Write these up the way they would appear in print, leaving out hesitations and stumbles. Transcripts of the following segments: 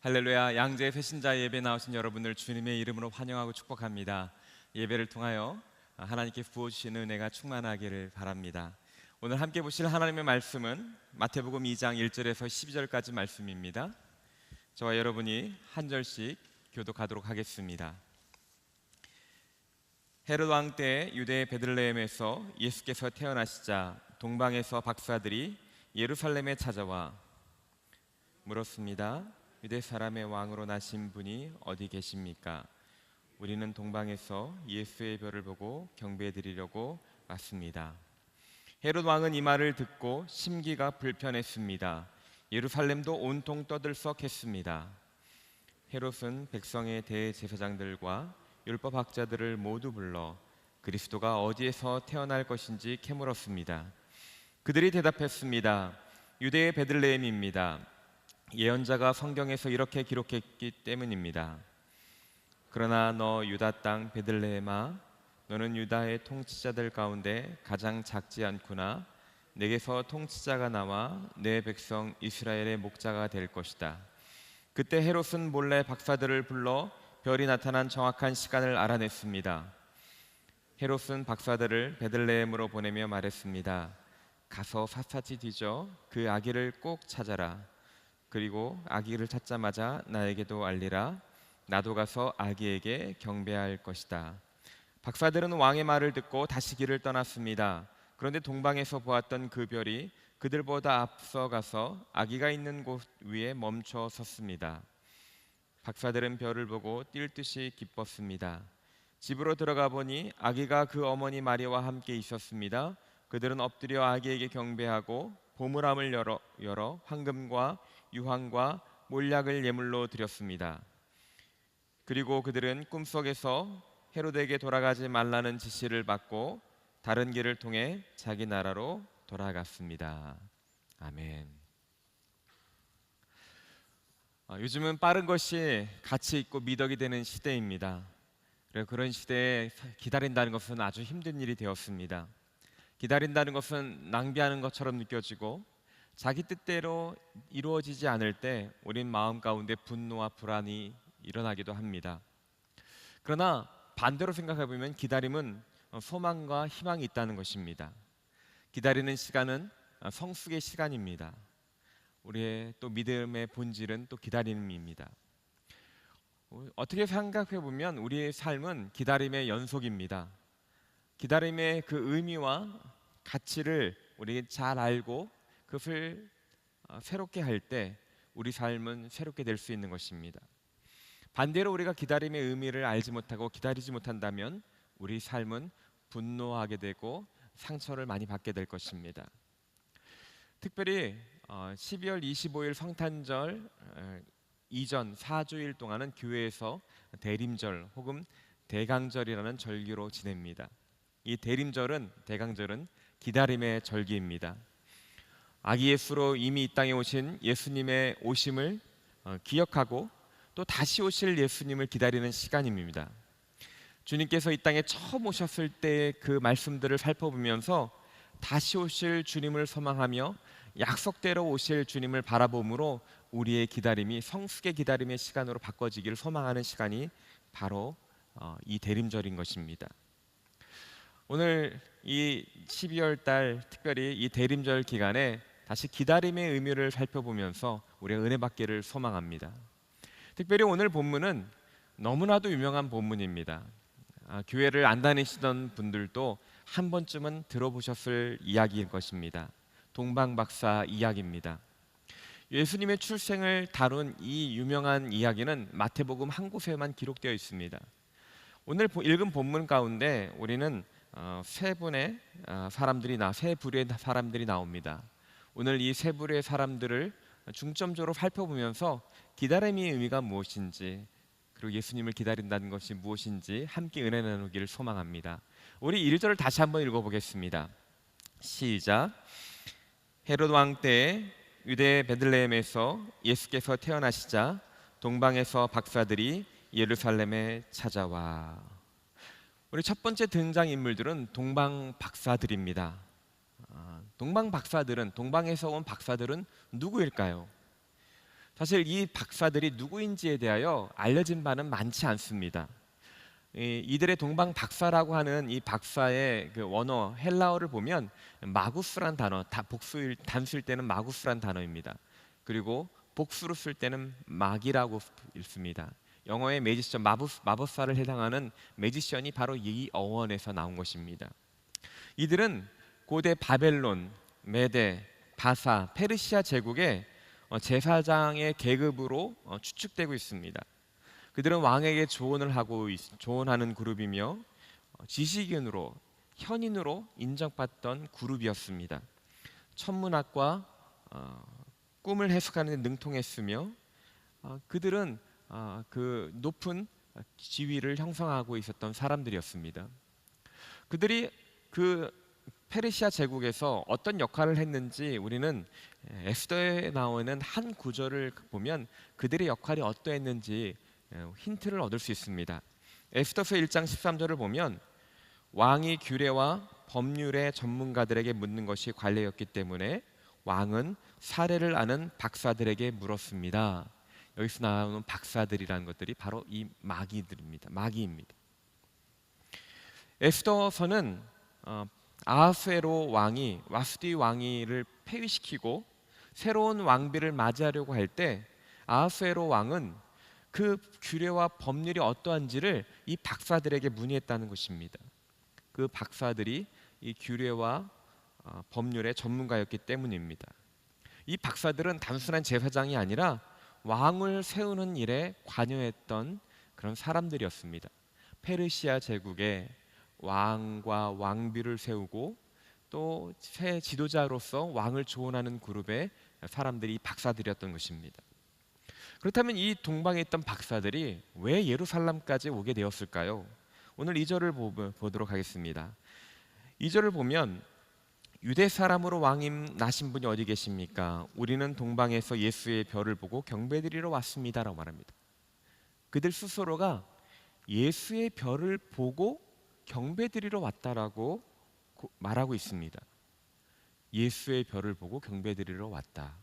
할렐루야. 양재 회신자 예배 나오신 여러분을 주님의 이름으로 환영하고 축복합니다. 예배를 통하여 하나님께 부어주시는 은혜가 충만하기를 바랍니다. 오늘 함께 보실 하나님의 말씀은 마태복음 2장 1절에서 12절까지 말씀입니다. 저와 여러분이 한 절씩 교독하도록 하겠습니다. 헤롯 왕 때 유대 베들레헴에서 예수께서 태어나시자 동방에서 박사들이 예루살렘에 찾아와 물었습니다. 유대 사람의 왕으로 나신 분이 어디 계십니까? 우리는 동방에서 예수의 별을 보고 경배드리려고 왔습니다. 헤롯 왕은 이 말을 듣고 심기가 불편했습니다. 예루살렘도 온통 떠들썩했습니다. 헤롯은 백성의 대제사장들과 율법학자들을 모두 불러 그리스도가 어디에서 태어날 것인지 캐물었습니다. 그들이 대답했습니다. 유대의 베들레헴입니다. 예언자가 성경에서 이렇게 기록했기 때문입니다. 그러나 너 유다 땅 베들레헴아, 너는 유다의 통치자들 가운데 가장 작지 않구나. 내게서 통치자가 나와 내 백성 이스라엘의 목자가 될 것이다. 그때 헤롯은 몰래 박사들을 불러 별이 나타난 정확한 시간을 알아냈습니다. 헤롯은 박사들을 베들레헴으로 보내며 말했습니다. 가서 샅샅이 뒤져 그 아기를 꼭 찾아라. 그리고 아기를 찾자마자 나에게도 알리라. 나도 가서 아기에게 경배할 것이다. 박사들은 왕의 말을 듣고 다시 길을 떠났습니다. 그런데 동방에서 보았던 그 별이 그들보다 앞서 가서 아기가 있는 곳 위에 멈춰 섰습니다. 박사들은 별을 보고 뛸 듯이 기뻤습니다. 집으로 들어가 보니 아기가 그 어머니 마리아와 함께 있었습니다. 그들은 엎드려 아기에게 경배하고 보물함을 열어 황금과 유황과 몰약을 예물로 드렸습니다. 그리고 그들은 꿈속에서 헤롯에게 돌아가지 말라는 지시를 받고 다른 길을 통해 자기 나라로 돌아갔습니다. 아멘. 요즘은 빠른 것이 가치 있고 미덕이 되는 시대입니다. 그런 시대에 기다린다는 것은 아주 힘든 일이 되었습니다. 기다린다는 것은 낭비하는 것처럼 느껴지고 자기 뜻대로 이루어지지 않을 때 우린 마음 가운데 분노와 불안이 일어나기도 합니다. 그러나 반대로 생각해 보면 기다림은 소망과 희망이 있다는 것입니다. 기다리는 시간은 성숙의 시간입니다. 우리의 또 믿음의 본질은 또 기다림입니다. 어떻게 생각해 보면 우리의 삶은 기다림의 연속입니다. 기다림의 그 의미와 가치를 우리가 잘 알고 그것을 새롭게 할 때 우리 삶은 새롭게 될 수 있는 것입니다. 반대로 우리가 기다림의 의미를 알지 못하고 기다리지 못한다면 우리 삶은 분노하게 되고 상처를 많이 받게 될 것입니다. 특별히 12월 25일 성탄절 이전 4주일 동안은 교회에서 대림절 혹은 대강절이라는 절기로 지냅니다. 이 대강절은 기다림의 절기입니다. 아기 예수로 이미 이 땅에 오신 예수님의 오심을 기억하고 또 다시 오실 예수님을 기다리는 시간입니다. 주님께서 이 땅에 처음 오셨을 때의 그 말씀들을 살펴보면서 다시 오실 주님을 소망하며 약속대로 오실 주님을 바라봄으로 우리의 기다림이 성숙의 기다림의 시간으로 바꿔지기를 소망하는 시간이 바로 이 대림절인 것입니다. 오늘 이 12월 달 특별히 이 대림절 기간에 다시 기다림의 의미를 살펴보면서 우리가 은혜 받기를 소망합니다. 특별히 오늘 본문은 너무나도 유명한 본문입니다. 교회를 안 다니시던 분들도 한 번쯤은 들어보셨을 이야기일 것입니다. 동방박사 이야기입니다. 예수님의 출생을 다룬 이 유명한 이야기는 마태복음 한 곳에만 기록되어 있습니다. 오늘 읽은 본문 가운데 우리는 세 부류의 사람들이 나옵니다. 오늘 이 세 부류의 사람들을 중점적으로 살펴보면서 기다림의 의미가 무엇인지 그리고 예수님을 기다린다는 것이 무엇인지 함께 은혜 나누기를 소망합니다. 우리 1절을 다시 한번 읽어보겠습니다. 시작. 헤롯 왕 때에 유대 베들레헴에서 예수께서 태어나시자 동방에서 박사들이 예루살렘에 찾아와. 우리 첫 번째 등장 인물들은 동방 박사들입니다. 동방에서 온 박사들은 누구일까요? 사실 이 박사들이 누구인지에 대하여 알려진 바는 많지 않습니다. 이들의 동방 박사라고 하는 이 박사의 그 원어 헬라어를 보면 마구스란 단어, 복수일 단수일 때는 마구스란 단어입니다. 그리고 복수로 쓸 때는 마기라고 읽습니다. 영어의 매지션, 마법사를 해당하는 매지션이 바로 이 어원에서 나온 것입니다. 이들은 고대 바벨론, 메데, 바사, 페르시아 제국의 제사장의 계급으로 추측되고 있습니다. 그들은 왕에게 조언하는 그룹이며 지식인으로 현인으로 인정받던 그룹이었습니다. 천문학과 꿈을 해석하는 데 능통했으며 그들은 그 높은 지위를 형성하고 있었던 사람들이었습니다. 그들이 그 페르시아 제국에서 어떤 역할을 했는지 우리는 에스더에 나오는 한 구절을 보면 그들의 역할이 어떠했는지 힌트를 얻을 수 있습니다. 에스더서 1장 13절을 보면 왕이 규례와 법률의 전문가들에게 묻는 것이 관례였기 때문에 왕은 사례를 아는 박사들에게 물었습니다. 여기서 나오는 박사들이라는 것들이 바로 이 마귀들입니다. 마귀입니다. 에스더서는 아하수에로 왕이 와스디 왕위를 폐위시키고 새로운 왕비를 맞이하려고 할 때 아하수에로 왕은 그 규례와 법률이 어떠한지를 이 박사들에게 문의했다는 것입니다. 그 박사들이 이 규례와 법률의 전문가였기 때문입니다. 이 박사들은 단순한 제사장이 아니라 왕을 세우는 일에 관여했던 그런 사람들이었습니다. 페르시아 제국의 왕과 왕비를 세우고 또 새 지도자로서 왕을 조언하는 그룹의 사람들이 박사들이었던 것입니다. 그렇다면 이 동방에 있던 박사들이 왜 예루살렘까지 오게 되었을까요? 오늘 2절을 보도록 하겠습니다. 2절을 보면 유대 사람으로 왕임 나신 분이 어디 계십니까? 우리는 동방에서 예수의 별을 보고 경배드리러 왔습니다라고 말합니다. 그들 스스로가 예수의 별을 보고 경배드리러 왔다라고 말하고 있습니다. 예수의 별을 보고 경배드리러 왔다.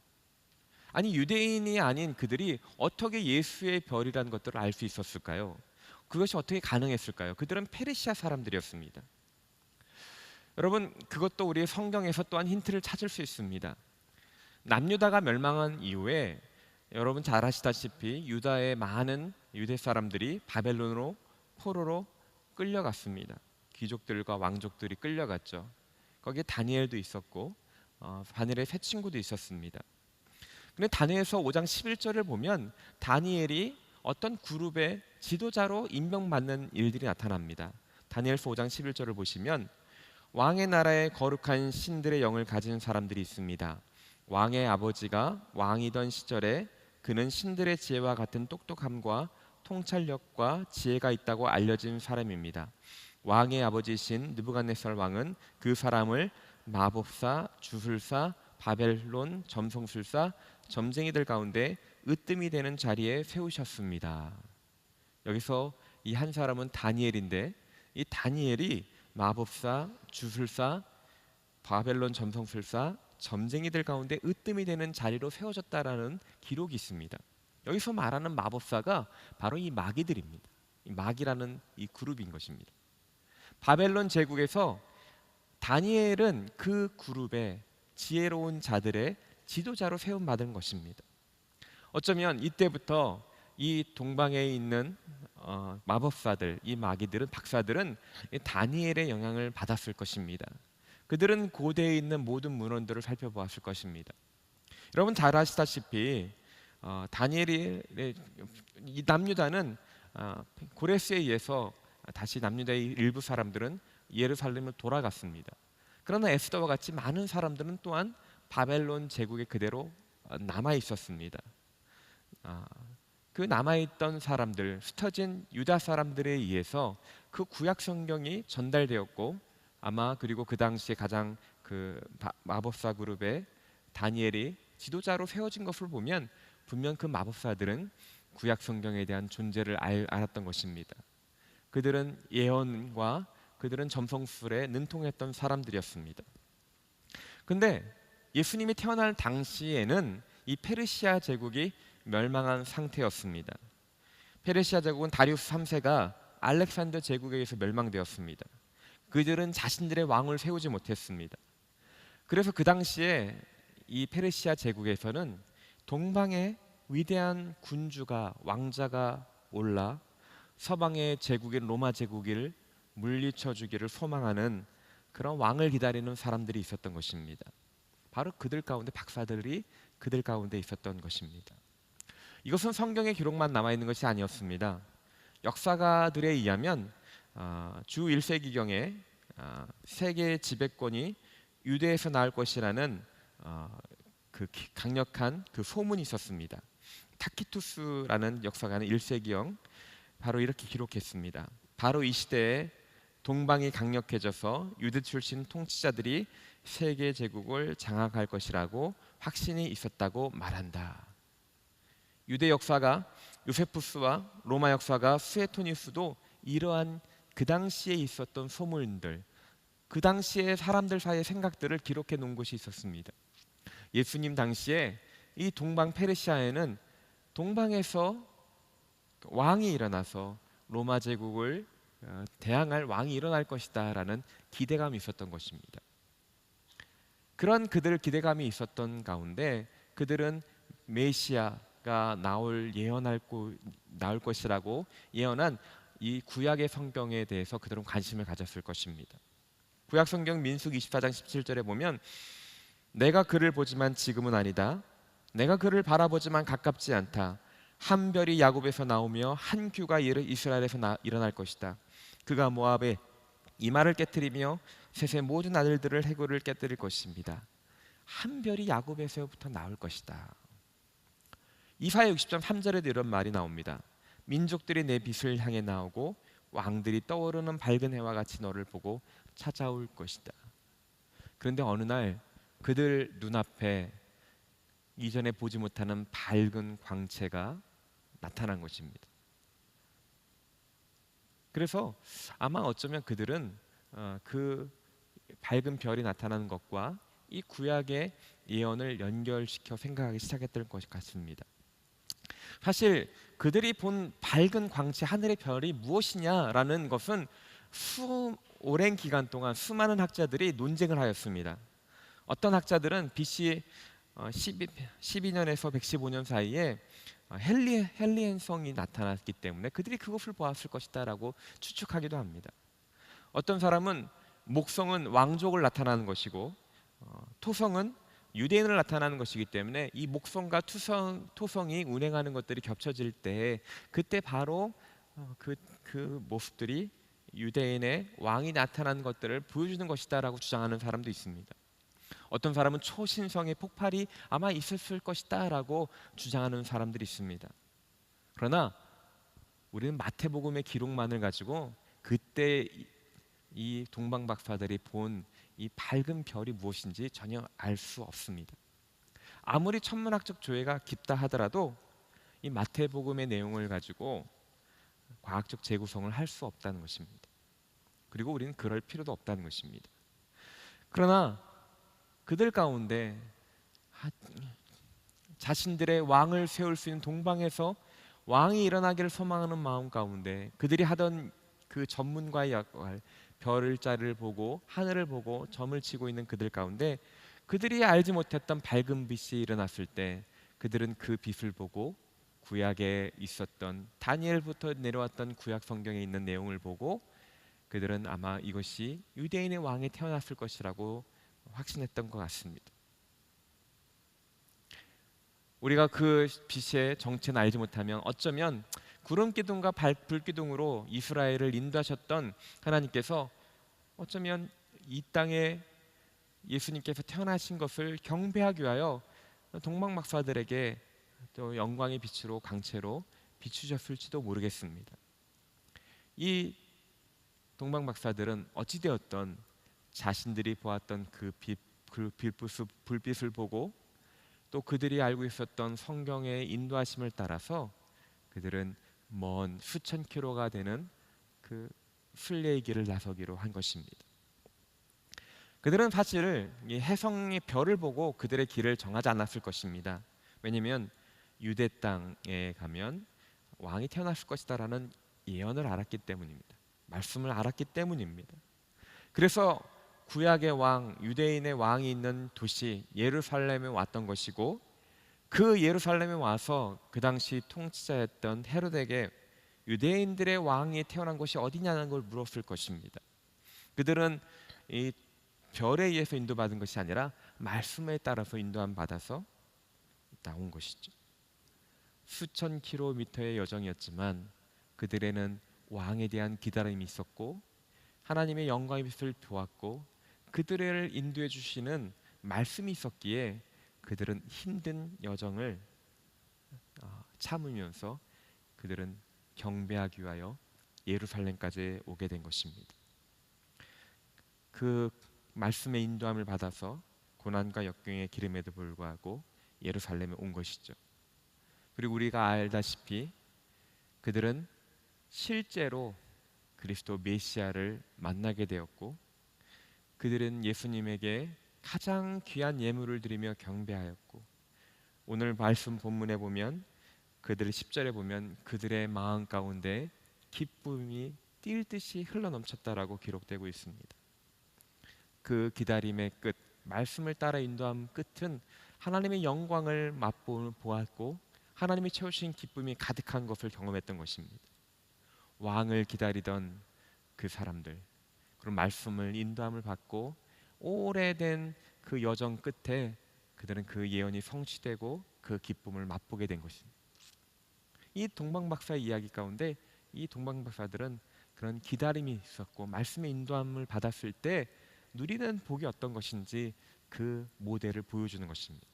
아니 유대인이 아닌 그들이 어떻게 예수의 별이라는 것들을 알 수 있었을까요? 그것이 어떻게 가능했을까요? 그들은 페르시아 사람들이었습니다. 여러분 그것도 우리 성경에서 또한 힌트를 찾을 수 있습니다. 남유다가 멸망한 이후에 여러분 잘 아시다시피 유다의 많은 유대 사람들이 바벨론으로 포로로 끌려갔습니다. 귀족들과 왕족들이 끌려갔죠. 거기에 다니엘도 있었고 다니엘의 세 친구도 있었습니다. 근데 다니엘서 5장 11절을 보면 다니엘이 어떤 그룹의 지도자로 임명받는 일들이 나타납니다. 다니엘서 5장 11절을 보시면 왕의 나라에 거룩한 신들의 영을 가진 사람들이 있습니다. 왕의 아버지가 왕이던 시절에 그는 신들의 지혜와 같은 똑똑함과 통찰력과 지혜가 있다고 알려진 사람입니다. 왕의 아버지신 느부갓네살 왕은 그 사람을 마법사, 주술사, 바벨론 점성술사, 점쟁이들 가운데 으뜸이 되는 자리에 세우셨습니다. 여기서 이 한 사람은 다니엘인데 이 다니엘이 마법사, 주술사, 바벨론 점성술사, 점쟁이들 가운데 으뜸이 되는 자리로 세워졌다라는 기록이 있습니다. 여기서 말하는 마법사가 바로 이 마귀들입니다. 이 마귀라는 이 그룹인 것입니다. 바벨론 제국에서 다니엘은 그 그룹의 지혜로운 자들의 지도자로 세움받은 것입니다. 어쩌면 이때부터 이 동방에 있는 마법사들, 이 마귀들은 박사들은 다니엘의 영향을 받았을 것입니다. 그들은 고대에 있는 모든 문헌들을 살펴보았을 것입니다. 여러분 잘 아시다시피 다니엘이 이 남유다는 고레스에 의해서 다시 남유다의 일부 사람들은 예루살렘을 돌아갔습니다. 그러나 에스더와 같이 많은 사람들은 또한 바벨론 제국에 그대로 남아 있었습니다. 그 남아있던 사람들, 흩어진 유다 사람들에 의해서 그 구약 성경이 전달되었고 아마 그리고 그 당시에 가장 그 마법사 그룹의 다니엘이 지도자로 세워진 것을 보면 분명 그 마법사들은 구약 성경에 대한 존재를 알았던 것입니다. 그들은 예언과 그들은 점성술에 능통했던 사람들이었습니다. 근데 예수님이 태어날 당시에는 이 페르시아 제국이 멸망한 상태였습니다. 페르시아 제국은 다리우스 3세가 알렉산더 제국에 의해서 멸망되었습니다. 그들은 자신들의 왕을 세우지 못했습니다. 그래서 그 당시에 이 페르시아 제국에서는 동방에 위대한 군주가 왕자가 올라 서방의 제국인 로마 제국을 물리쳐 주기를 소망하는 그런 왕을 기다리는 사람들이 있었던 것입니다. 바로 그들 가운데 박사들이 그들 가운데 있었던 것입니다. 이것은 성경의 기록만 남아 있는 것이 아니었습니다. 역사가들에 의하면 주 1세기경에 세계 지배권이 유대에서 나올 것이라는 그 강력한 그 소문이 있었습니다. 타키투스라는 역사가는 1세기경 바로 이렇게 기록했습니다. 바로 이 시대에 동방이 강력해져서 유대 출신 통치자들이 세계 제국을 장악할 것이라고 확신이 있었다고 말한다. 유대 역사가 요세푸스와 로마 역사가 수에토니우스도 이러한 그 당시에 있었던 소문들, 그 당시에 사람들 사이의 생각들을 기록해 놓은 곳이 있었습니다. 예수님 당시에 이 동방 페르시아에는 동방에서 왕이 일어나서 로마 제국을 대항할 왕이 일어날 것이다라는 기대감이 있었던 것입니다. 그런 그들 기대감이 있었던 가운데 그들은 메시아가 나올 것이라고 예언한 이 구약의 성경에 대해서 그들은 관심을 가졌을 것입니다. 구약 성경 민수기 24장 17절에 보면 내가 그를 보지만 지금은 아니다. 내가 그를 바라보지만 가깝지 않다. 한 별이 야곱에서 나오며 한 규가 이스라엘에서 일어날 것이다. 그가 모압의 이마를 깨뜨리며 셋의 모든 아들들을 해골을 깨뜨릴 것입니다. 한 별이 야곱에서부터 나올 것이다. 이사야 60장 3절에도 이런 말이 나옵니다. 민족들이 내 빛을 향해 나오고 왕들이 떠오르는 밝은 해와 같이 너를 보고 찾아올 것이다. 그런데 어느 날 그들 눈앞에 이전에 보지 못하는 밝은 광채가 나타난 것입니다. 그래서 아마 어쩌면 그들은 그 밝은 별이 나타나는 것과 이 구약의 예언을 연결시켜 생각하기 시작했던 것 같습니다. 사실 그들이 본 밝은 광채 하늘의 별이 무엇이냐라는 것은 오랜 기간 동안 수많은 학자들이 논쟁을 하였습니다. 어떤 학자들은 BC 12년에서 115년 사이에 헬리엔성이 나타났기 때문에 그들이 그것을 보았을 것이다라고 추측하기도 합니다. 어떤 사람은 목성은 왕족을 나타나는 것이고 토성은 유대인을 나타나는 것이기 때문에 이 목성과 토성이 운행하는 것들이 겹쳐질 때 그때 바로 그 모습들이 유대인의 왕이 나타나는 것들을 보여주는 것이다라고 주장하는 사람도 있습니다. 어떤 사람은 초신성의 폭발이 아마 있었을 것이다라고 주장하는 사람들이 있습니다. 그러나 우리는 마태복음의 기록만을 가지고 그때 이 동방 박사들이 본 이 밝은 별이 무엇인지 전혀 알 수 없습니다. 아무리 천문학적 조회가 깊다 하더라도 이 마태복음의 내용을 가지고 과학적 재구성을 할 수 없다는 것입니다. 그리고 우리는 그럴 필요도 없다는 것입니다. 그러나 그들 가운데 자신들의 왕을 세울 수 있는 동방에서 왕이 일어나기를 소망하는 마음 가운데 그들이 하던 그 전문가의 역할, 별자를 보고 하늘을 보고 점을 치고 있는 그들 가운데 그들이 알지 못했던 밝은 빛이 일어났을 때 그들은 그 빛을 보고 구약에 있었던 다니엘부터 내려왔던 구약 성경에 있는 내용을 보고 그들은 아마 이것이 유대인의 왕이 태어났을 것이라고 확신했던 것 같습니다. 우리가 그 빛의 정체는 알지 못하면 어쩌면 구름 기둥과 불 기둥으로 이스라엘을 인도하셨던 하나님께서 어쩌면 이 땅에 예수님께서 태어나신 것을 경배하기 위하여 동방 박사들에게 또 영광의 빛으로 광채로 비추셨을지도 모르겠습니다. 이 동방 박사들은 어찌되었던 자신들이 보았던 그 불빛을 보고 또 그들이 알고 있었던 성경의 인도하심을 따라서 그들은 먼 수천 킬로가 되는 그 순례의 길을 나서기로 한 것입니다. 그들은 사실 이 해성의 별을 보고 그들의 길을 정하지 않았을 것입니다. 왜냐하면 유대 땅에 가면 왕이 태어났을 것이다라는 예언을 알았기 때문입니다. 말씀을 알았기 때문입니다. 그래서 구약의 왕, 유대인의 왕이 있는 도시 예루살렘에 왔던 것이고, 그 예루살렘에 와서 그 당시 통치자였던 헤롯에게 유대인들의 왕이 태어난 곳이 어디냐는 걸 물었을 것입니다. 그들은 이 별에 의해서 인도받은 것이 아니라 말씀에 따라서 인도함 받아서 나온 것이죠. 수천 킬로미터의 여정이었지만 그들에는 왕에 대한 기다림이 있었고, 하나님의 영광의 빛을 보았고, 그들을 인도해 주시는 말씀이 있었기에 그들은 힘든 여정을 참으면서 그들은 경배하기 위하여 예루살렘까지 오게 된 것입니다. 그 말씀의 인도함을 받아서 고난과 역경의 기름에도 불구하고 예루살렘에 온 것이죠. 그리고 우리가 알다시피 그들은 실제로 그리스도 메시아를 만나게 되었고, 그들은 예수님에게 가장 귀한 예물을 드리며 경배하였고, 오늘 말씀 본문에 보면 그들 10절에 보면 그들의 마음 가운데 기쁨이 뛸 듯이 흘러넘쳤다라고 기록되고 있습니다. 그 기다림의 끝, 말씀을 따라 인도한 끝은 하나님의 영광을 맛보았고 하나님이 채우신 기쁨이 가득한 것을 경험했던 것입니다. 왕을 기다리던 그 사람들, 그런 말씀을 인도함을 받고 오래된 그 여정 끝에 그들은 그 예언이 성취되고 그 기쁨을 맛보게 된 것입니다. 이 동방박사의 이야기 가운데 이 동방박사들은 그런 기다림이 있었고 말씀의 인도함을 받았을 때 누리는 복이 어떤 것인지 그 모델을 보여주는 것입니다.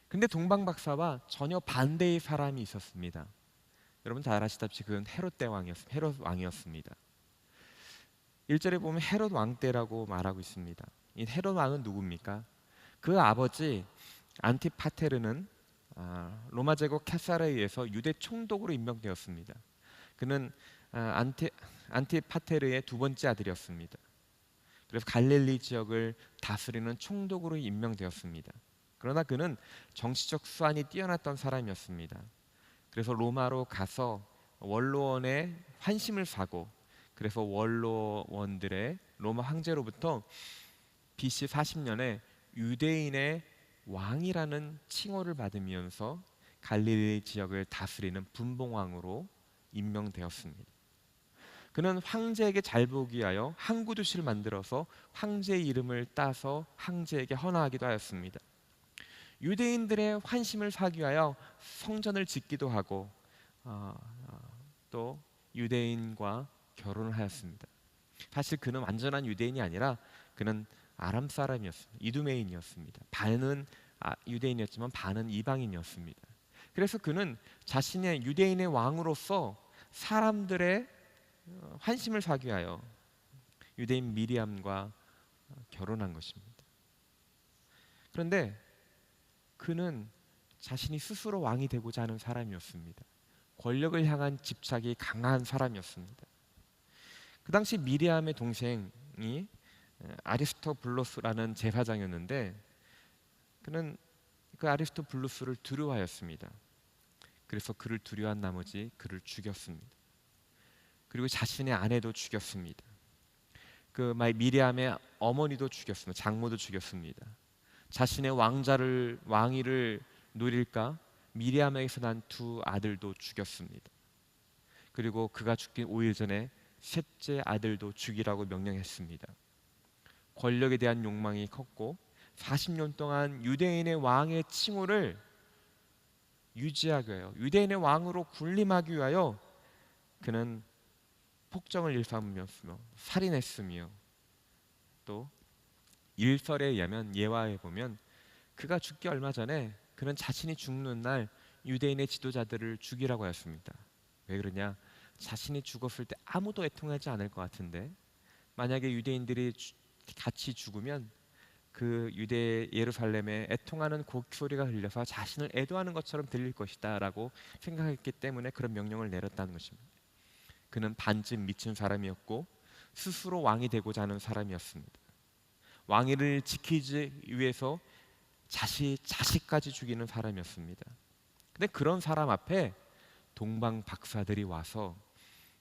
근데 동방박사와 전혀 반대의 사람이 있었습니다. 여러분 잘 아시다시피 그건 헤롯 왕이었습니다. 1절에 보면 헤롯 왕 때라고 말하고 있습니다. 이 헤롯 왕은 누굽니까? 그 아버지 안티파테르는 로마 제국 캐사르에 의해서 유대 총독으로 임명되었습니다. 그는 안티파테르의 두 번째 아들이었습니다. 그래서 갈릴리 지역을 다스리는 총독으로 임명되었습니다. 그러나 그는 정치적 수완이 뛰어났던 사람이었습니다. 그래서 로마로 가서 원로원의 환심을 사고, 그래서 원로원들의 로마 황제로부터 BC 40년에 유대인의 왕이라는 칭호를 받으면서 갈릴리 지역을 다스리는 분봉왕으로 임명되었습니다. 그는 황제에게 잘 보기 위하여 항구도시를 만들어서 황제의 이름을 따서 황제에게 헌화하기도 하였습니다. 유대인들의 환심을 사기 위하여 성전을 짓기도 하고 또 유대인과 결혼을 하였습니다. 사실 그는 완전한 유대인이 아니라 그는 아람 사람이었습니다. 이두메인이었습니다. 반은 유대인이었지만 반은 이방인이었습니다. 그래서 그는 자신의 유대인의 왕으로서 사람들의 환심을 사기 위하여 유대인 미리암과 결혼한 것입니다. 그런데 그는 자신이 스스로 왕이 되고자 하는 사람이었습니다. 권력을 향한 집착이 강한 사람이었습니다. 그 당시 미리암의 동생이 아리스토블루스라는 제사장이었는데 그는 그 아리스토블루스를 두려워하였습니다. 그래서 그를 두려워한 나머지 그를 죽였습니다. 그리고 자신의 아내도 죽였습니다. 그 미리암의 어머니도 죽였습니다. 장모도 죽였습니다. 자신의 왕위를 누릴까 미리암에게서 난 두 아들도 죽였습니다. 그리고 그가 죽기 5일 전에 셋째 아들도 죽이라고 명령했습니다. 권력에 대한 욕망이 컸고 40년 동안 유대인의 왕의 칭호를 유지하기 위하여, 유대인의 왕으로 군림하기 위하여 그는 폭정을 일삼으며 살인했으며, 또 일설에 의하면, 예화에 보면 그가 죽기 얼마 전에 그는 자신이 죽는 날 유대인의 지도자들을 죽이라고 하였습니다. 왜 그러냐? 자신이 죽었을 때 아무도 애통하지 않을 것 같은데 만약에 유대인들이 같이 죽으면 그 유대 예루살렘에 애통하는 곡소리가 들려서 자신을 애도하는 것처럼 들릴 것이다 라고 생각했기 때문에 그런 명령을 내렸다는 것입니다. 그는 반쯤 미친 사람이었고 스스로 왕이 되고자 하는 사람이었습니다. 왕위를 지키기 위해서 자식까지 죽이는 사람이었습니다. 근데 그런 사람 앞에 동방 박사들이 와서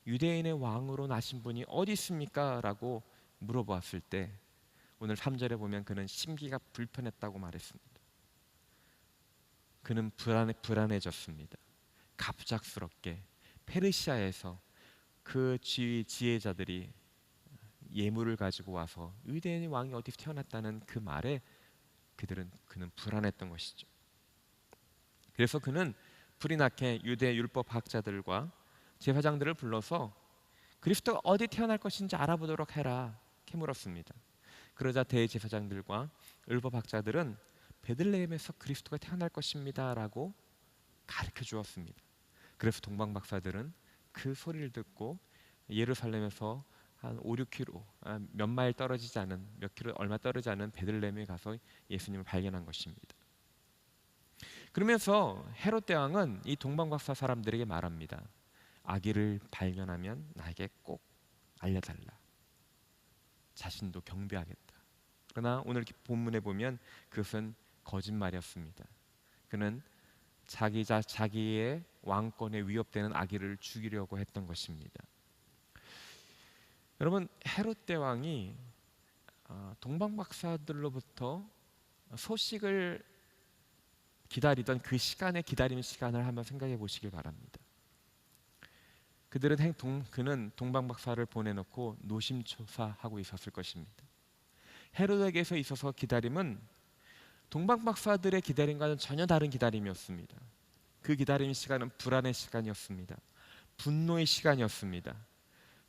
유대인의 왕으로 나신 분이 어디 있습니까? 라고 물어보았을 때 오늘 3절에 보면 그는 심기가 불편했다고 말했습니다. 그는 불안해졌습니다. 갑작스럽게 페르시아에서 그 지혜자들이 예물을 가지고 와서 유대인의 왕이 어디 태어났다는 그 말에 그는 불안했던 것이죠. 그래서 그는 불이 나게 유대 율법 학자들과 제사장들을 불러서 그리스도가 어디 태어날 것인지 알아보도록 해라 캐물었습니다. 그러자 대제사장들과 율법 학자들은 베들레헴에서 그리스도가 태어날 것입니다라고 가르쳐 주었습니다. 그래서 동방 박사들은 그 소리를 듣고 예루살렘에서 한 5, 6km 몇 마일 떨어지지 않은 몇 킬로 얼마 떨어지지 않은 베들레헴에 가서 예수님을 발견한 것입니다. 그러면서 헤롯 대왕은 이 동방 박사 사람들에게 말합니다. 아기를 발견하면 나에게 꼭 알려달라. 자신도 경배하겠다. 그러나 오늘 본문에 보면 그것은 거짓말이었습니다. 그는 자기의 왕권에 위협되는 아기를 죽이려고 했던 것입니다. 여러분, 헤롯 대왕이 동방 박사들로부터 소식을 기다리던 그 시간의 기다림 시간을 한번 생각해 보시길 바랍니다. 그는 동방 박사를 보내놓고 노심초사하고 있었을 것입니다. 헤롯에게서 있어서 기다림은 동방 박사들의 기다림과는 전혀 다른 기다림이었습니다. 그 기다림 시간은 불안의 시간이었습니다. 분노의 시간이었습니다.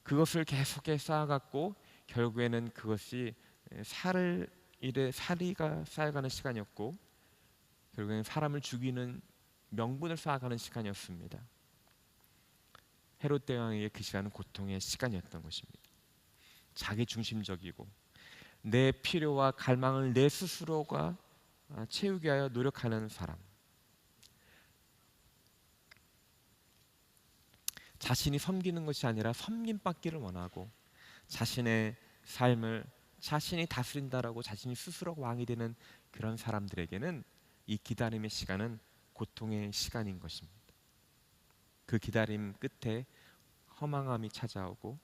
그것을 계속해 쌓아갔고 결국에는 그것이 살이가 쌓여가는 시간이었고 결국에는 사람을 죽이는 명분을 쌓아가는 시간이었습니다. 헤롯 대왕에게 그 시간은 고통의 시간이었던 것입니다. 자기 중심적이고 내 필요와 갈망을 내 스스로가 채우기 위하여 노력하는 사람, 자신이 섬기는 것이 아니라 섬김받기를 원하고 자신의 삶을 자신이 다스린다라고 자신이 스스로 왕이 되는 그런 사람들에게는 이 기다림의 시간은 고통의 시간인 것입니다. 그 기다림 끝에 허망함이 찾아오고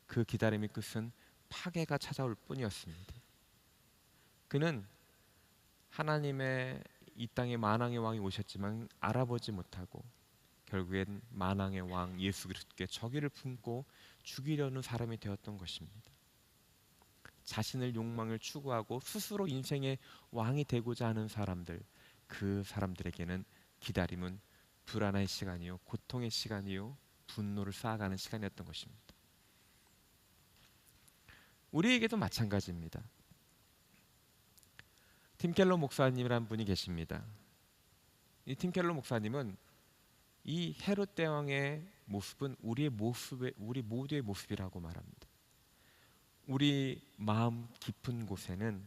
그 기다림의 끝은 파괴가 찾아올 뿐이었습니다. 그는 하나님의 이 땅에 만왕의 왕이 오셨지만 알아보지 못하고 결국엔 만왕의 왕 예수 그리스도께 적의를 품고 죽이려는 사람이 되었던 것입니다. 자신을 욕망을 추구하고 스스로 인생의 왕이 되고자 하는 사람들, 그 사람들에게는 기다림은 불안의 시간이요, 고통의 시간이요, 분노를 쌓아가는 시간이었던 것입니다. 우리에게도 마찬가지입니다. 팀 켈러 목사님이라는 분이 계십니다. 이 팀 켈러 목사님은 이 헤롯 대왕의 모습은 우리 모두의 모습이라고 말합니다. 우리 마음 깊은 곳에는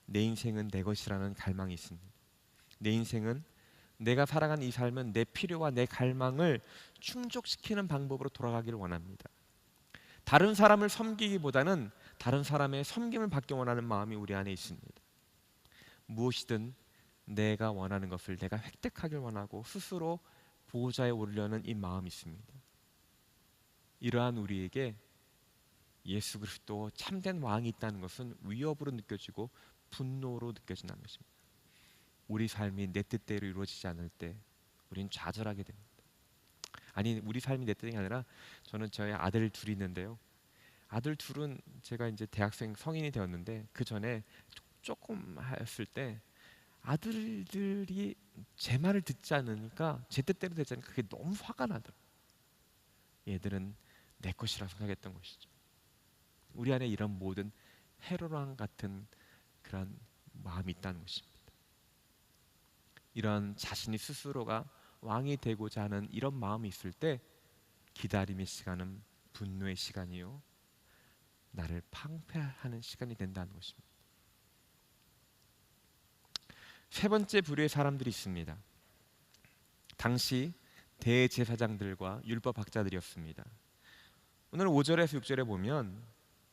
내 인생은 내 것이라는 갈망이 있습니다. 내 인생은 내가 살아간 이 삶은 내 필요와 내 갈망을 충족시키는 방법으로 돌아가기를 원합니다. 다른 사람을 섬기기보다는 다른 사람의 섬김을 받기 원하는 마음이 우리 안에 있습니다. 무엇이든 내가 원하는 것을 내가 획득하길 원하고 스스로 보호자에 오르려는 이 마음이 있습니다. 이러한 우리에게 예수 그리스도 참된 왕이 있다는 것은 위협으로 느껴지고 분노로 느껴진다는 것입니다. 우리 삶이 내 뜻대로 이루어지지 않을 때 우리는 좌절하게 됩니다. 아니, 우리 삶이 내 뜻이 아니라 저는 저희 아들 둘이 있는데요. 아들 둘은 제가 이제 대학생 성인이 되었는데 그 전에 조금 했을 때 아들들이 제 말을 듣지 않으니까 제 뜻대로 되지 않으니까 그게 너무 화가 나더라고요. 얘들은 내 것이라 생각했던 것이죠. 우리 안에 이런 모든 헤롯왕 같은 그런 마음이 있다는 것입니다. 이런 자신이 스스로가 왕이 되고자 하는 이런 마음이 있을 때 기다림의 시간은 분노의 시간이요, 나를 방패하는 시간이 된다는 것입니다. 세 번째 부류의 사람들이 있습니다. 당시 대제사장들과 율법학자들이었습니다. 오늘 5절에서 6절에 보면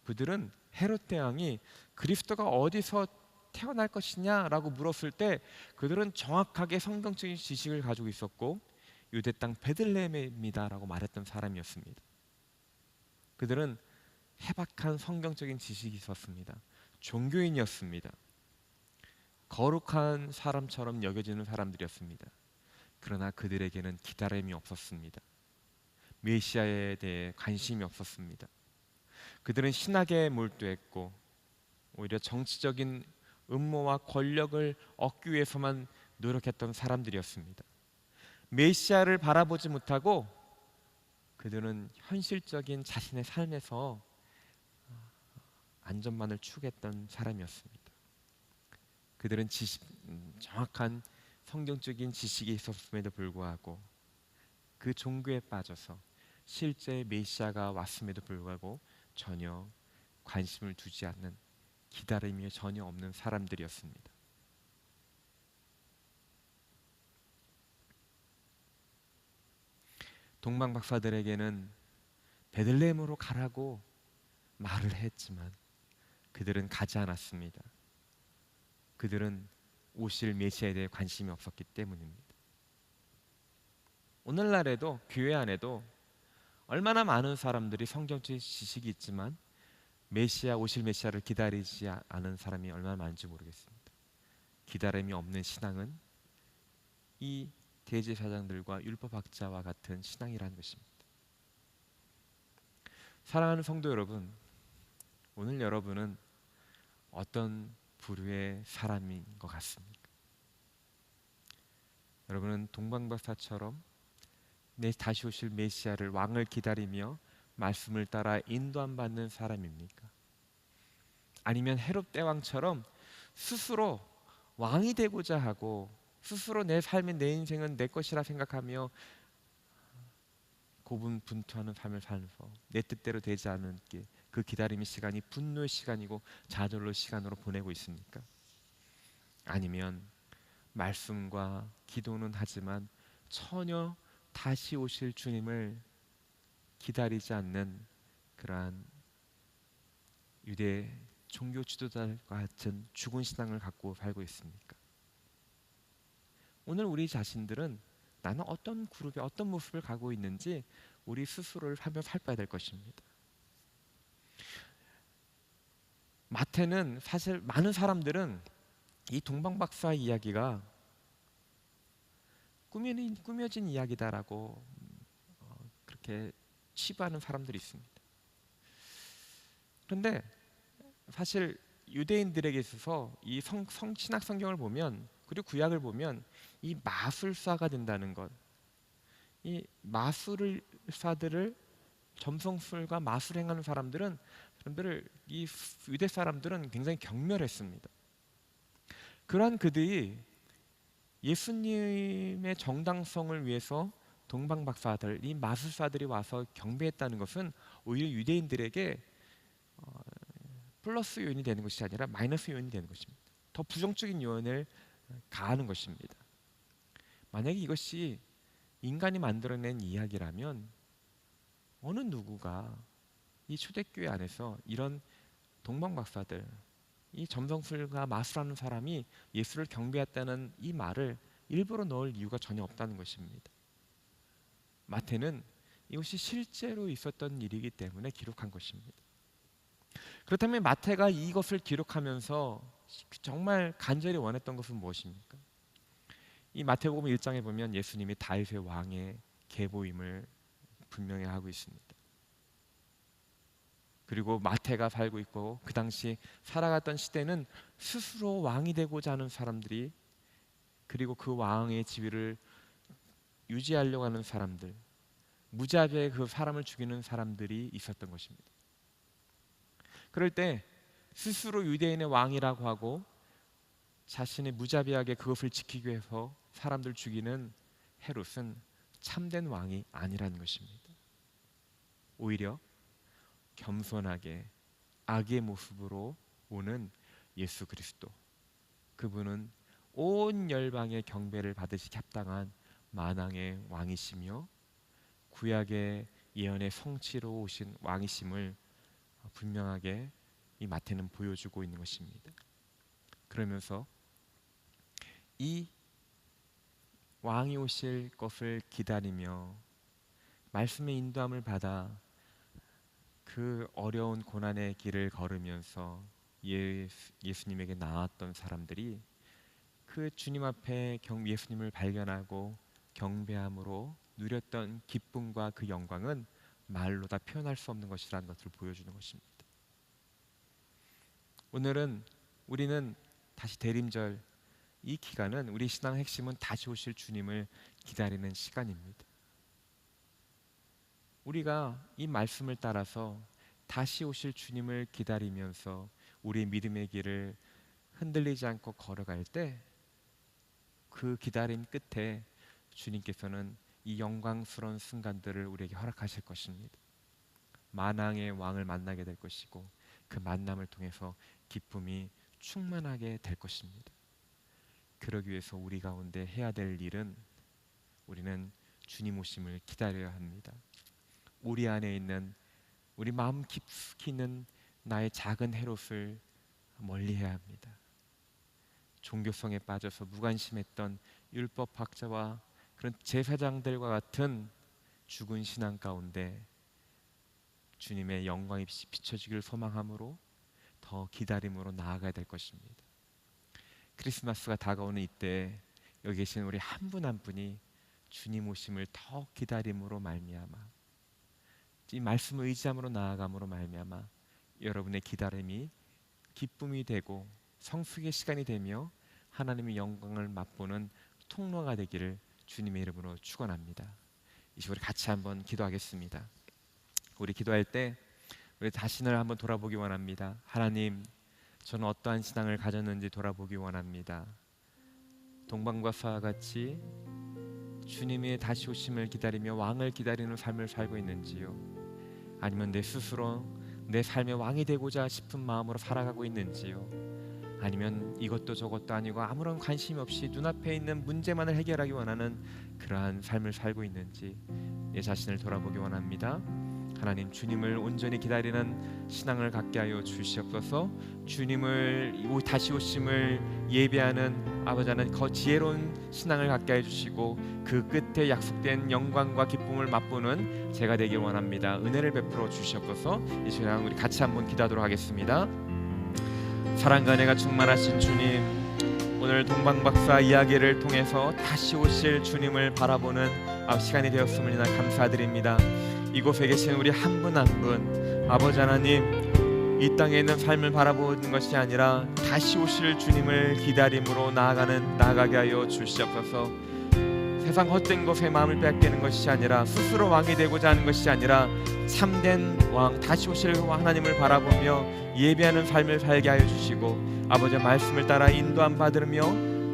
그들은 헤롯 대왕이 그리스도가 어디서 태어날 것이냐라고 물었을 때 그들은 정확하게 성경적인 지식을 가지고 있었고 유대 땅 베들레헴입니다라고 말했던 사람이었습니다. 그들은 해박한 성경적인 지식이 있었습니다. 종교인이었습니다. 거룩한 사람처럼 여겨지는 사람들이었습니다. 그러나 그들에게는 기다림이 없었습니다. 메시아에 대해 관심이 없었습니다. 그들은 신학에 몰두했고 오히려 정치적인 음모와 권력을 얻기 위해서만 노력했던 사람들이었습니다. 메시아를 바라보지 못하고 그들은 현실적인 자신의 삶에서 안전만을 추구했던 사람이었습니다. 그들은 정확한 성경적인 지식이 있었음에도 불구하고 그 종교에 빠져서 실제 메시아가 왔음에도 불구하고 전혀 관심을 두지 않는, 기다림이 전혀 없는 사람들이었습니다. 동방 박사들에게는 베들레헴으로 가라고 말을 했지만 그들은 가지 않았습니다. 그들은 오실 메시아에 대해 관심이 없었기 때문입니다. 오늘날에도 교회 안에도 얼마나 많은 사람들이 성경적 지식이 있지만 오실 메시아를 기다리지 않은 사람이 얼마나 많은지 모르겠습니다. 기다림이 없는 신앙은 이 대제사장들과 율법학자와 같은 신앙이라는 것입니다. 사랑하는 성도 여러분, 오늘 여러분은 어떤 부류의 사람인 것 같습니까? 여러분은 동방박사처럼 다시 오실 메시아를, 왕을 기다리며 말씀을 따라 인도함 받는 사람입니까? 아니면 헤롯 대왕처럼 스스로 왕이 되고자 하고 스스로 내 삶의, 내 인생은 내 것이라 생각하며 고분분투하는 삶을 살면서 내 뜻대로 되지 않은 그 기다림의 시간이 분노의 시간이고 좌절의 시간으로 보내고 있습니까? 아니면 말씀과 기도는 하지만 전혀 다시 오실 주님을 기다리지 않는 그러한 유대 종교 지도자들과 같은 죽은 신앙을 갖고 살고 있습니까? 오늘 우리 자신들은 나는 어떤 그룹에 어떤 모습을 가지고 있는지 우리 스스로를 한번 살펴야 될 것입니다. 마태는 사실 많은 사람들은 이 동방박사 이야기가 꾸며진 이야기다라고 그렇게 치부하는 사람들이 있습니다. 그런데 사실 유대인들에게 있어서 이 신약 성경을 보면, 그리고 구약을 보면 이 마술사가 된다는 것, 이 마술사들을, 점성술과 마술 행하는 사람들을 이 유대 사람들은 굉장히 경멸했습니다. 그러한 그들이 예수님의 정당성을 위해서 동방박사들, 이 마술사들이 와서 경배했다는 것은 오히려 유대인들에게 플러스 요인이 되는 것이 아니라 마이너스 요인이 되는 것입니다. 더 부정적인 요인을 가하는 것입니다. 만약에 이것이 인간이 만들어낸 이야기라면 어느 누구가 이 초대교회 안에서 이런 동방박사들, 이 점성술과 마술하는 사람이 예수를 경배했다는 이 말을 일부러 넣을 이유가 전혀 없다는 것입니다. 마태는 이것이 실제로 있었던 일이기 때문에 기록한 것입니다. 그렇다면 마태가 이것을 기록하면서 정말 간절히 원했던 것은 무엇입니까? 이 마태복음 1장에 보면 예수님이 다윗의 왕의 계보임을 분명히 하고 있습니다. 그리고 마태가 살고 있고 그 당시 살아갔던 시대는 스스로 왕이 되고자 하는 사람들이, 그리고 그 왕의 지위를 유지하려고 하는 사람들, 무자비하게 그 사람을 죽이는 사람들이 있었던 것입니다. 그럴 때 스스로 유대인의 왕이라고 하고 자신의 무자비하게 그것을 지키기 위해서 사람들 죽이는 헤롯은 참된 왕이 아니라는 것입니다. 오히려 겸손하게 악의 모습으로 오는 예수 그리스도, 그분은 온 열방의 경배를 받으시기 합당한 만왕의 왕이시며 구약의 예언의 성취로 오신 왕이심을 분명하게 이 마태는 보여주고 있는 것입니다. 그러면서 이 왕이 오실 것을 기다리며 말씀의 인도함을 받아 그 어려운 고난의 길을 걸으면서 예수님에게 나왔던 사람들이 그 주님 앞에 예수님을 발견하고 경배함으로 누렸던 기쁨과 그 영광은 말로 다 표현할 수 없는 것이라는 것을 보여주는 것입니다. 오늘은 우리는 다시 대림절, 이 기간은 우리 신앙의 핵심은 다시 오실 주님을 기다리는 시간입니다. 우리가 이 말씀을 따라서 다시 오실 주님을 기다리면서 우리 믿음의 길을 흔들리지 않고 걸어갈 때 그 기다림 끝에 주님께서는 이 영광스러운 순간들을 우리에게 허락하실 것입니다. 만왕의 왕을 만나게 될 것이고 그 만남을 통해서 기쁨이 충만하게 될 것입니다. 그러기 위해서 우리 가운데 해야 될 일은 우리는 주님 오심을 기다려야 합니다. 우리 안에 있는 우리 마음 깊숙이 있는 나의 작은 헤롯을 멀리해야 합니다. 종교성에 빠져서 무관심했던 율법학자와 그런 제사장들과 같은 죽은 신앙 가운데 주님의 영광이 비춰지기를 소망함으로 더 기다림으로 나아가야 될 것입니다. 크리스마스가 다가오는 이때 여기 계신 우리 한 분 한 분이 주님 오심을 더 기다림으로 말미암아 이 말씀을 의지함으로 나아감으로 말미암아 여러분의 기다림이 기쁨이 되고 성숙의 시간이 되며 하나님의 영광을 맛보는 통로가 되기를 주님의 이름으로 축원합니다. 이 시간에 같이 한번 기도하겠습니다. 우리 기도할 때 우리 자신을 한번 돌아보기 원합니다. 하나님, 저는 어떠한 신앙을 가졌는지 돌아보기 원합니다. 동방과사와 같이 주님의 다시 오심을 기다리며 왕을 기다리는 삶을 살고 있는지요? 아니면 내 스스로 내 삶의 왕이 되고자 싶은 마음으로 살아가고 있는지요? 아니면 이것도 저것도 아니고 아무런 관심이 없이 눈앞에 있는 문제만을 해결하기 원하는 그러한 삶을 살고 있는지 내 자신을 돌아보기 원합니다. 하나님, 주님을 온전히 기다리는 신앙을 갖게 하여 주시옵소서. 주님을 다시 오심을 예배하는 아버지 하나님, 지혜로운 신앙을 갖게 해주시고 그 끝에 약속된 영광과 기쁨을 맛보는 제가 되길 원합니다. 은혜를 베풀어 주시옵소서. 이 시간 우리 같이 한번 기도하도록 하겠습니다. 사랑과 은혜가 충만하신 주님, 오늘 동방박사 이야기를 통해서 다시 오실 주님을 바라보는 시간이 되었음을 감사드립니다. 이곳에 계신 우리 한 분 한 분, 아버지 하나님, 이 땅에 있는 삶을 바라보는 것이 아니라 다시 오실 주님을 기다림으로 나아가게 하여 주시옵소서. 세상 헛된 것에 마음을 빼앗기는 것이 아니라 스스로 왕이 되고자 하는 것이 아니라 참된 왕, 다시 오실 하나님을 바라보며 예배하는 삶을 살게 하여 주시고 아버지의 말씀을 따라 인도함 받으며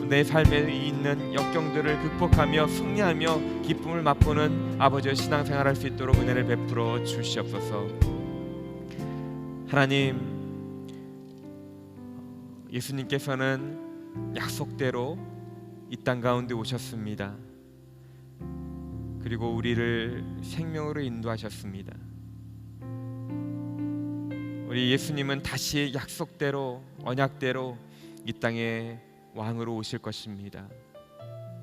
내 삶에 있는 역경들을 극복하며 승리하며 기쁨을 맛보는 아버지의 신앙생활을 할 수 있도록 은혜를 베풀어 주시옵소서. 하나님, 예수님께서는 약속대로 이 땅 가운데 오셨습니다. 그리고 우리를 생명으로 인도하셨습니다. 우리 예수님은 다시 약속대로 언약대로 이 땅에 왕으로 오실 것입니다.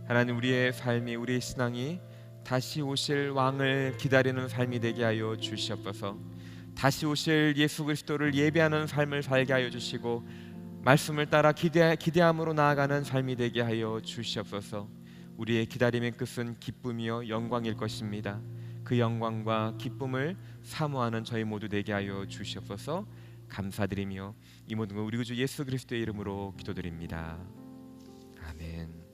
하나님, 우리의 삶이, 우리의 신앙이 다시 오실 왕을 기다리는 삶이 되게 하여 주시옵소서. 다시 오실 예수 그리스도를 예배하는 삶을 살게 하여 주시고 말씀을 따라 기대함으로 나아가는 삶이 되게 하여 주시옵소서. 우리의 기다림의 끝은 기쁨이요 영광일 것입니다. 그 영광과 기쁨을 사모하는 저희 모두 되게 하여 주시옵소서. 감사드리며 이 모든 걸 우리 구주 예수 그리스도의 이름으로 기도드립니다. 아멘.